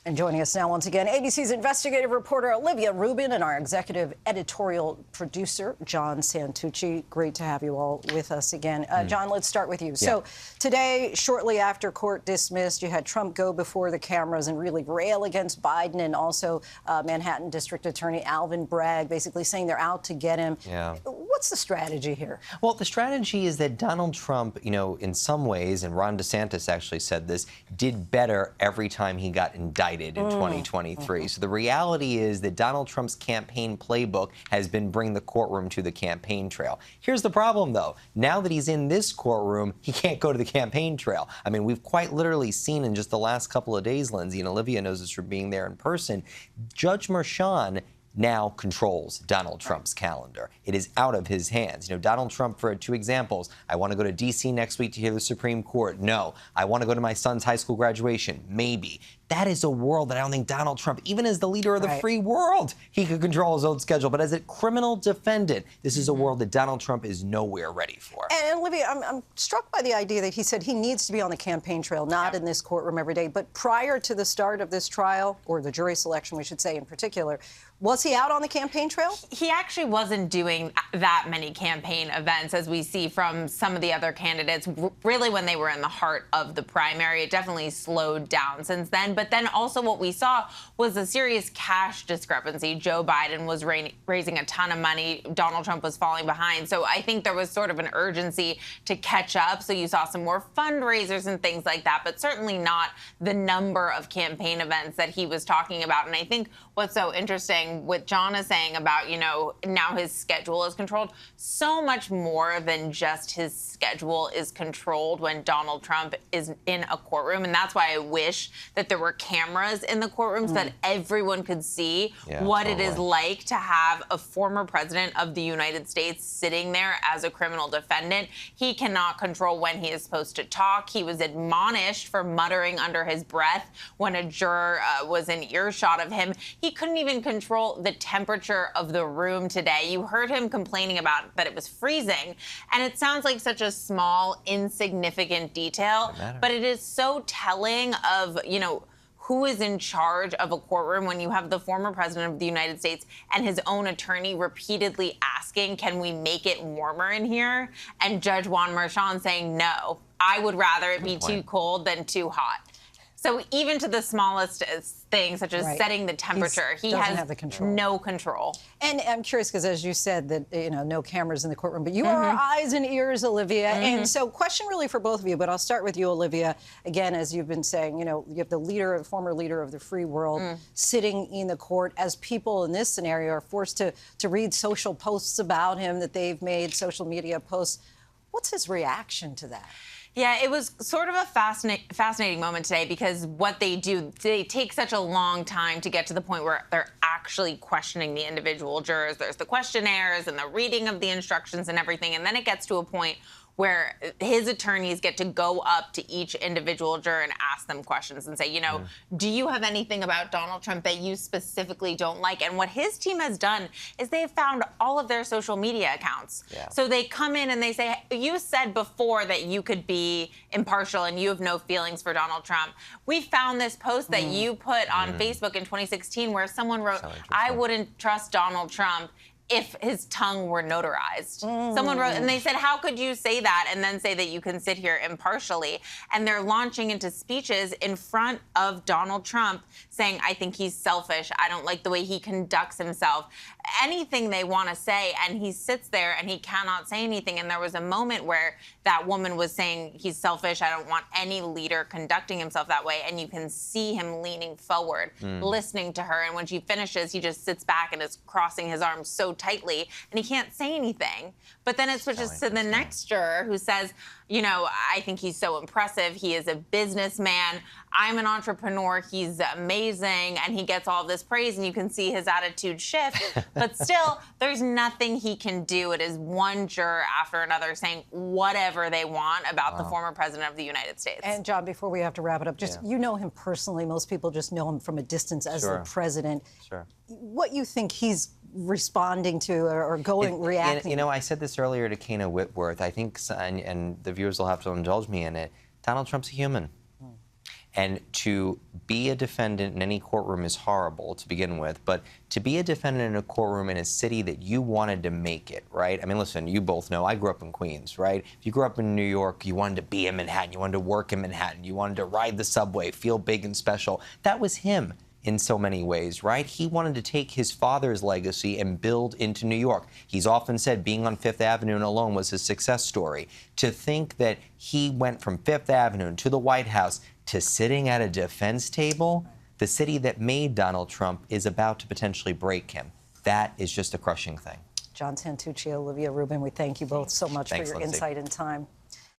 And joining us now once again, ABC's investigative reporter Olivia Rubin and our executive editorial producer, John Santucci. Great to have you all with us again. John, let's start with you. Yeah. So today, shortly after court dismissed, you had Trump go before the cameras and really rail against Biden, and also Manhattan District Attorney Alvin Bragg basically saying they're out to get him. Yeah. What's the strategy here? Well, the strategy is that Donald Trump, in some ways, and Ron DeSantis actually said this, did better every time he got indicted in 2023. So the reality is that Donald Trump's campaign playbook has been bring the courtroom to the campaign trail. Here's the problem, though. Now that he's in this courtroom, he can't go to the campaign trail. I mean, we've quite literally seen in just the last couple of days, Lindsey, and Olivia knows this from being there in person, Judge Merchan now controls Donald Trump's calendar. It is out of his hands. Donald Trump, for 2 examples, I want to go to D.C. next week to hear the Supreme Court. No. I want to go to my son's high school graduation. Maybe. That is a world that I don't think Donald Trump, even as the leader of the free world, he could control his own schedule. But as a criminal defendant, this is a world that Donald Trump is nowhere ready for. And Olivia, I'm struck by the idea that he said he needs to be on the campaign trail, not in this courtroom every day. But prior to the start of this trial, or the jury selection, we should say in particular, was he out on the campaign trail? He actually wasn't doing that many campaign events, as we see from some of the other candidates, really when they were in the heart of the primary. It definitely slowed down since then. But then also what we saw was a serious cash discrepancy. Joe Biden was raising a ton of money. Donald Trump was falling behind. So I think there was sort of an urgency to catch up. So you saw some more fundraisers and things like that, but certainly not the number of campaign events that he was talking about. And I think what's so interesting, what John is saying about, now his schedule is controlled, so much more than just his schedule is controlled when Donald Trump is in a courtroom. And that's why I wish that there were cameras in the courtroom so that everyone could see what it is like to have a former president of the United States sitting there as a criminal defendant. He cannot control when he is supposed to talk. He was admonished for muttering under his breath when a juror was in earshot of him. He couldn't even control the temperature of the room today. You heard him complaining about that it was freezing, and it sounds like such a small, insignificant detail, but it is so telling of, who is in charge of a courtroom when you have the former president of the United States and his own attorney repeatedly asking, can we make it warmer in here? And Judge Juan Merchan saying, no, I would rather it be too cold than too hot. So even to the smallest things, such as setting the temperature, he has no control. And I'm curious, because as you said, that no cameras in the courtroom, but you are our eyes and ears, Olivia. And so question really for both of you, but I'll start with you, Olivia. Again, as you've been saying, you have the former leader of the free world sitting in the court, as people in this scenario are forced to read social posts about him that they've made, social media posts. What's his reaction to that? Yeah, it was sort of a fascinating moment today, because what they do, they take such a long time to get to the point where they're actually questioning the individual jurors. There's the questionnaires and the reading of the instructions and everything, and then it gets to a point where his attorneys get to go up to each individual juror and ask them questions and say, do you have anything about Donald Trump that you specifically don't like? And what his team has done is they've found all of their social media accounts. So they come in and they say, you said before that you could be impartial and you have no feelings for Donald Trump. We found this post that you put on Facebook in 2016 where someone wrote, I wouldn't trust Donald Trump if his tongue were notarized. Someone wrote, and they said, how could you say that and then say that you can sit here impartially? And they're launching into speeches in front of Donald Trump saying, I think he's selfish. I don't like the way he conducts himself. Anything they want to say, and he sits there and he cannot say anything. And there was a moment where that woman was saying, he's selfish. I don't want any leader conducting himself that way. And you can see him leaning forward, listening to her. And when she finishes, he just sits back and is crossing his arms so tightly, and he can't say anything. But then it switches to the next juror who says, I think he's so impressive. He is a businessman. I'm an entrepreneur. He's amazing. And he gets all this praise, and you can see his attitude shift. But still, there's nothing he can do. It is one juror after another saying whatever they want about the former president of the United States. And John, before we have to wrap it up, just you know him personally. Most people just know him from a distance as the president. What you think he's responding to or reacting? I said this earlier to Kana Whitworth. I think, and the viewers will have to indulge me in it, Donald Trump's a human. And to be a defendant in any courtroom is horrible to begin with, but to be a defendant in a courtroom in a city that you wanted to make it, right? I mean, listen, you both know I grew up in Queens, right? If you grew up in New York, you wanted to be in Manhattan, you wanted to work in Manhattan, you wanted to ride the subway, feel big and special. That was him in so many ways, right? He wanted to take his father's legacy and build into New York. He's often said being on Fifth Avenue and alone was his success story. To think that he went from Fifth Avenue to the White House to sitting at a defense table, the city that made Donald Trump is about to potentially break him. That is just a crushing thing. John Santucci, Olivia Rubin, we thank you both so much for your Linsey. insight and time.